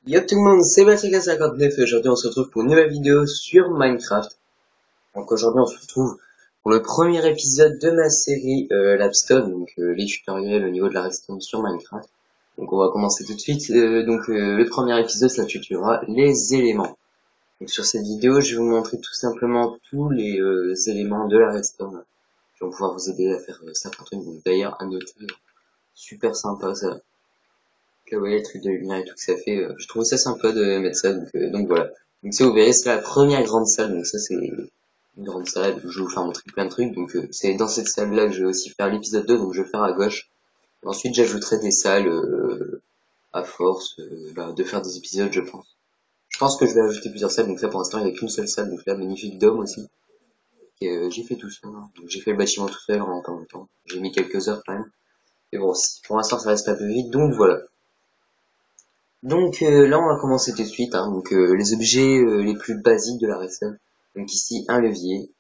Yo tout le monde, c'est Patrick59 et aujourd'hui on se retrouve pour une nouvelle vidéo sur Minecraft. Donc aujourd'hui on se retrouve pour le premier épisode de ma série Lapstone, donc les tutoriels au niveau de la redstone sur Minecraft. Donc on va commencer tout de suite. Le premier épisode ça tutoriera les éléments. Donc sur cette vidéo je vais vous montrer tout simplement tous les éléments de la redstone qui vont pouvoir vous aider à faire certains trucs. Donc d'ailleurs à noter, super sympa ça. Là, vous voyez le truc de lumière et tout que ça fait, je trouve ça sympa de mettre ça, donc voilà. Donc ça, vous verrez, c'est la première grande salle, donc ça c'est une grande salle où je vais vous faire montrer plein de trucs, donc c'est dans cette salle-là que je vais aussi faire l'épisode 2, donc je vais le faire à gauche. Et ensuite, j'ajouterai des salles à force de faire des épisodes, je pense. Je pense que je vais ajouter plusieurs salles, donc là pour l'instant il n'y a qu'une seule salle, donc là magnifique dôme aussi. J'ai fait tout seul, hein. Donc j'ai fait le bâtiment tout seul en même temps. J'ai mis quelques heures quand même. Mais bon, pour l'instant ça reste un peu vite, donc voilà. Donc là on va commencer tout de suite, hein. Donc les objets les plus basiques de la redstone. Donc ici un levier.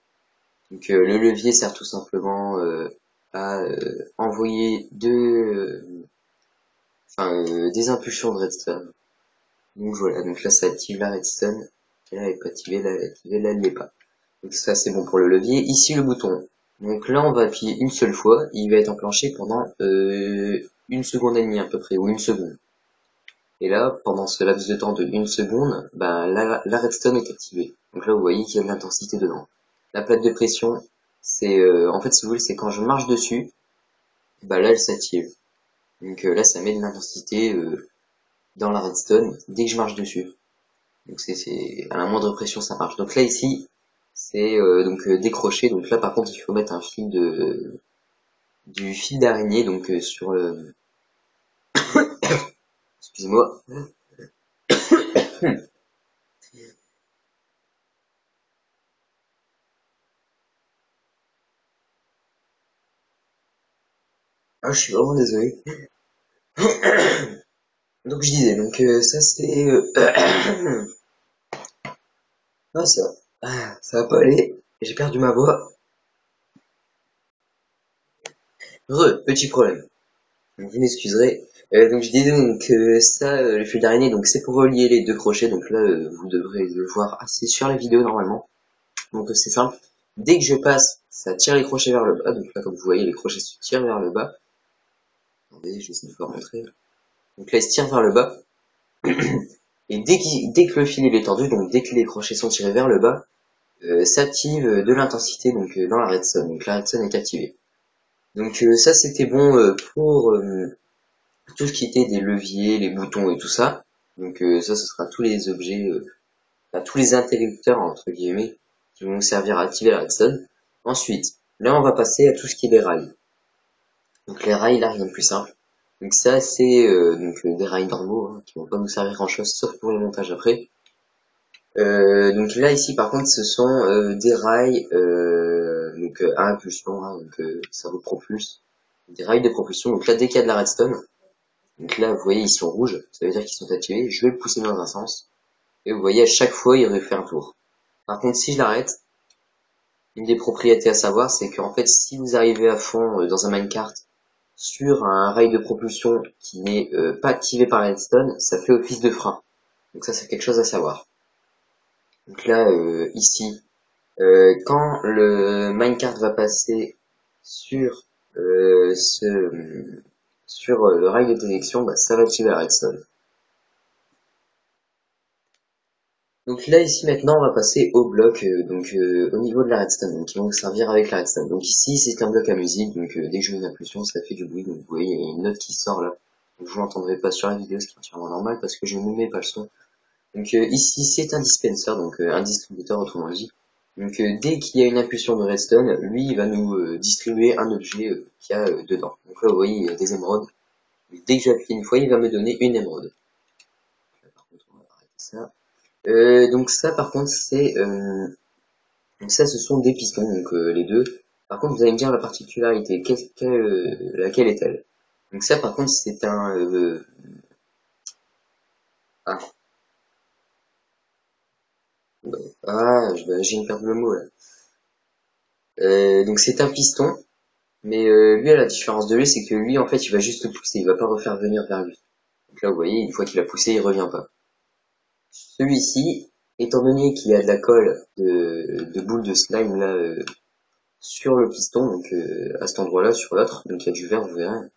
Donc le levier sert tout simplement à envoyer des impulsions de redstone. Donc voilà, donc là ça active la redstone. Là elle est pas activée, là elle est activée, là elle l'est pas. Donc ça c'est bon pour le levier. Ici le bouton. Donc là on va appuyer une seule fois, il va être enclenché pendant une seconde et demie à peu près, ou une seconde. Et là, pendant ce laps de temps de une seconde, la redstone est activée. Donc là, vous voyez qu'il y a de l'intensité dedans. La plaque de pression, c'est en fait, si vous voulez, c'est quand je marche dessus, là, elle s'active. Donc là, ça met de l'intensité dans la redstone dès que je marche dessus. Donc c'est à la moindre pression, ça marche. Donc là, ici, c'est décroché. Donc là, par contre, il faut mettre un fil du fil d'araignée, donc sur excusez-moi. Ah, je suis vraiment désolé. Donc je disais, donc ça c'est ah ça va pas aller. J'ai perdu ma voix. Petit problème. Donc vous m'excuserez. Donc je disais donc le fil d'araignée, donc c'est pour relier les deux crochets. Donc là vous devrez le voir assez sur la vidéo normalement. Donc c'est simple. Dès que je passe, ça tire les crochets vers le bas. Donc là comme vous voyez les crochets se tirent vers le bas. Attendez, je vais essayer de vous montrer. Donc là ils se tirent vers le bas. Et dès que le fil est tendu, donc dès que les crochets sont tirés vers le bas, s'active de l'intensité donc dans la redstone. Donc la redstone est activée. Donc ça c'était bon pour tout ce qui était des leviers, les boutons et tout ça. Donc ça ce sera tous les objets, tous les interrupteurs entre guillemets qui vont nous servir à activer la redstone. Ensuite, là on va passer à tout ce qui est des rails. Donc les rails là rien de plus simple. Donc ça c'est des rails normaux hein, qui vont pas nous servir grand chose sauf pour les montages après. Donc là ici par contre ce sont des rails à impulsion, hein, donc ça vous propulse. Des rails de propulsion, donc là dès qu'il y a de la redstone, donc là vous voyez ils sont rouges, ça veut dire qu'ils sont activés, je vais le pousser dans un sens, et vous voyez à chaque fois il refait un tour. Par contre si je l'arrête, une des propriétés à savoir c'est qu'en fait si vous arrivez à fond dans un minecart sur un rail de propulsion qui n'est pas activé par la redstone, ça fait office de frein. Donc ça c'est quelque chose à savoir. Donc là ici, quand le minecart va passer sur le rail de détection, ça va activer la redstone. Donc là ici maintenant on va passer au bloc au niveau de la redstone, donc qui vont servir avec la redstone. Donc ici c'est un bloc à musique, donc dès que je mets une impulsion ça fait du bruit, donc vous voyez il y a une note qui sort là. Donc vous l'entendrez pas sur la vidéo, ce qui est entièrement normal parce que je ne mets pas le son. Donc ici c'est un dispenser, donc un distributeur autrement dit. Donc dès qu'il y a une impulsion de redstone, lui il va nous distribuer un objet qu'il y a dedans. Donc là vous voyez il y a des émeraudes. Dès que j'appuie une fois, il va me donner une émeraude. Là, par contre on va arrêter ça. Donc ça par contre donc ça ce sont des pistons, donc les deux. Par contre vous allez me dire la particularité, laquelle est-elle? Donc ça par contre c'est un ah, j'ai perdu le mot là. Donc c'est un piston. Mais lui, à la différence de lui, c'est que lui, en fait, il va juste pousser, il va pas refaire venir vers lui. Donc là, vous voyez, une fois qu'il a poussé, il revient pas. Celui-ci, étant donné qu'il y a de la colle de boules de slime là sur le piston, donc à cet endroit-là, sur l'autre, donc il y a du verre, vous verrez.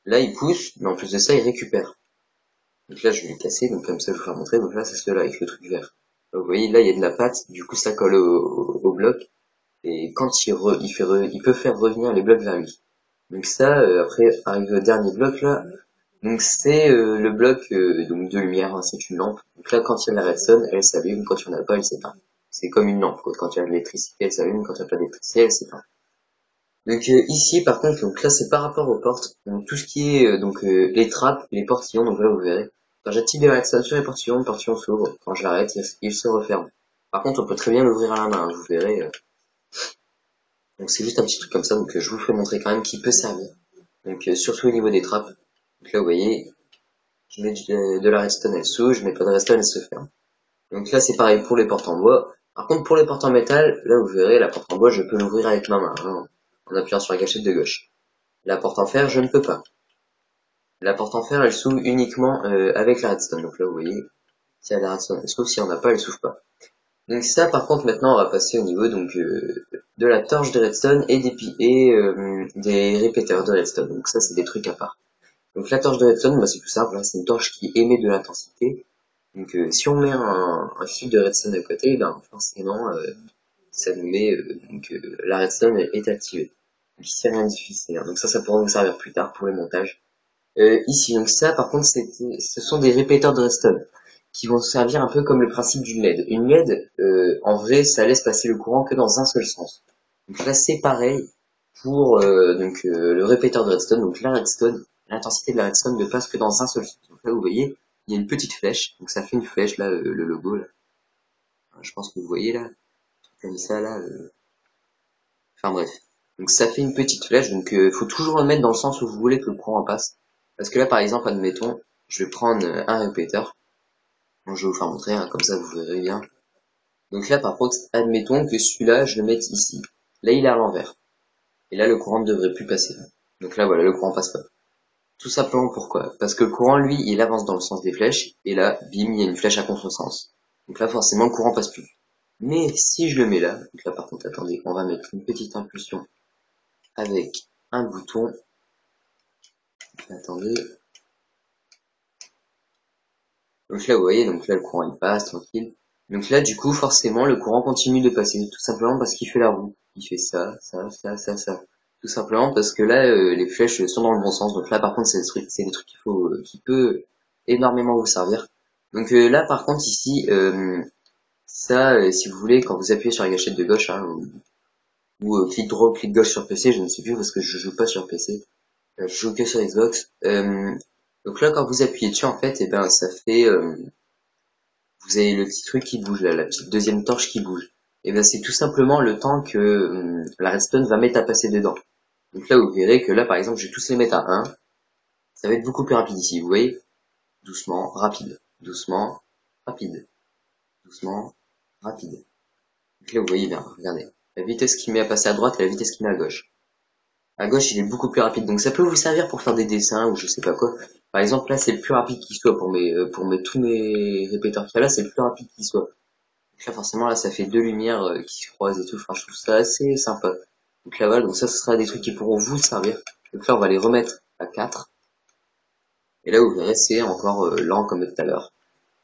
Là, il pousse, mais en plus de ça, il récupère. Donc là, je vais le casser, donc comme ça, je vais vous faire montrer. Donc là, c'est celui-là avec le truc vert. Donc, vous voyez, là, il y a de la pâte, du coup, ça colle au bloc. Et quand il peut faire revenir les blocs vers lui. Donc ça, après, arrive le dernier bloc là. Donc c'est le bloc donc de lumière, hein, c'est une lampe. Donc là, quand il y a la redstone, elle s'allume, quand il n'y en a pas, elle s'éteint. C'est comme une lampe, quoi. Quand il y a de l'électricité, elle s'allume, quand il n'y a pas d'électricité, elle s'éteint. Donc ici, par contre, donc là, c'est par rapport aux portes. Donc tout ce qui est donc les trappes, les portillons, donc là, vous verrez. Quand j'active des redstone sur les portillons, le portillon s'ouvre. Quand je l'arrête, il se referme. Par contre, on peut très bien l'ouvrir à la main, hein, vous verrez. Donc c'est juste un petit truc comme ça, donc je vous ferai montrer quand même qui peut servir. Donc surtout au niveau des trappes. Donc là, vous voyez, je mets de la redstone, elle s'ouvre, je mets pas de redstone, elle se ferme. Donc là, c'est pareil pour les portes en bois. Par contre, pour les portes en métal, là, vous verrez, la porte en bois, je peux l'ouvrir avec ma main, hein, en appuyant sur la gâchette de gauche. La porte en fer, je ne peux pas. La porte en fer, elle s'ouvre uniquement avec la redstone. Donc là, vous voyez, si elle a la redstone, elle s'ouvre, si on n'a pas, elle s'ouvre pas. Donc ça, par contre, maintenant, on va passer au niveau donc de la torche de redstone et des répéteurs de redstone. Donc ça, c'est des trucs à part. Donc la torche de redstone, bah, c'est tout simple, hein, c'est une torche qui émet de l'intensité. Donc si on met un fil de redstone à côté, ben forcément ça nous met la redstone est activée. Donc ici rien de difficile, hein. Donc ça pourra vous servir plus tard pour les montages. Ici donc ça par contre ce sont des répéteurs de redstone qui vont servir un peu comme le principe d'une LED. Une LED en vrai ça laisse passer le courant que dans un seul sens. Donc là c'est pareil pour le répéteur de redstone. Donc la redstone, l'intensité de la redstone ne passe que dans un seul sens. Donc là vous voyez il y a une petite flèche, donc ça fait une flèche là, le logo là. Je pense que vous voyez là, comme ça là. Enfin bref. Donc ça fait une petite flèche, donc faut toujours le mettre dans le sens où vous voulez que le courant passe. Parce que là par exemple, admettons, je vais prendre un répéteur. Bon, je vais vous faire montrer, hein, comme ça vous verrez bien. Donc là par contre, admettons que celui-là, je le mette ici. Là il est à l'envers. Et là le courant ne devrait plus passer. Donc là voilà, le courant passe pas. Tout simplement pourquoi? Parce que le courant, lui, il avance dans le sens des flèches, et là, bim, il y a une flèche à contresens. Donc là, forcément, le courant passe plus. Mais si je le mets là, donc là par contre, attendez, on va mettre une petite impulsion avec un bouton. Attendez. Donc là, vous voyez, donc là, le courant il passe, tranquille. Donc là, du coup, forcément, le courant continue de passer, tout simplement parce qu'il fait la roue. Il fait ça, ça, ça, ça, ça. Tout simplement parce que là, les flèches sont dans le bon sens. Donc là, par contre, c'est des trucs qui peut énormément vous servir. Donc là, par contre, ici, ça, si vous voulez, quand vous appuyez sur la gâchette de gauche, hein, ou clic droit ou clic gauche sur PC, je ne sais plus parce que je joue pas sur PC. Je joue que sur Xbox. Donc là, quand vous appuyez dessus, en fait, et ben, ça fait, vous avez le petit truc qui bouge là, la petite deuxième torche qui bouge. Et ben, c'est tout simplement le temps que la redstone va mettre à passer dedans. Donc là, vous verrez que là, par exemple, je vais tous les mettre à 1. Ça va être beaucoup plus rapide ici, vous voyez? Doucement, rapide. Doucement, rapide. Doucement, rapide. Donc là, vous voyez bien, regardez. La vitesse qui met à passer à droite et la vitesse qui met à gauche. À gauche, il est beaucoup plus rapide. Donc ça peut vous servir pour faire des dessins ou je sais pas quoi. Par exemple, là, c'est le plus rapide qui soit pour tous mes répéteurs qu'il y a là, c'est le plus rapide qui soit. Donc là, forcément, là, ça fait deux lumières qui se croisent et tout. Enfin, je trouve ça assez sympa. Donc là, voilà. Donc ça, ce sera des trucs qui pourront vous servir. Donc là, on va les remettre à 4. Et là, vous verrez, c'est encore lent comme tout à l'heure.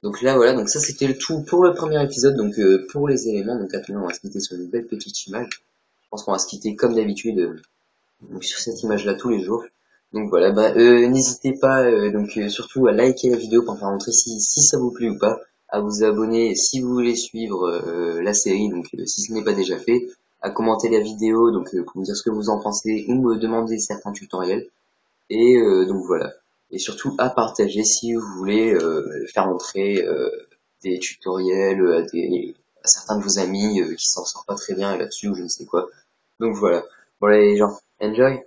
Donc là, voilà. Donc ça, c'était le tout pour le premier épisode. Donc pour les éléments. Donc maintenant, on va se quitter sur une belle petite image. Je pense qu'on va se quitter comme d'habitude. Donc sur cette image là tous les jours. Donc voilà, bah n'hésitez pas surtout à liker la vidéo pour me faire montrer si ça vous plaît ou pas, à vous abonner si vous voulez suivre la série, donc si ce n'est pas déjà fait, à commenter la vidéo, donc pour me dire ce que vous en pensez ou me demander certains tutoriels, et donc voilà. Et surtout à partager si vous voulez faire montrer des tutoriels à certains de vos amis qui s'en sortent pas très bien là-dessus ou je ne sais quoi. Donc voilà. Voilà les gens, enjoy!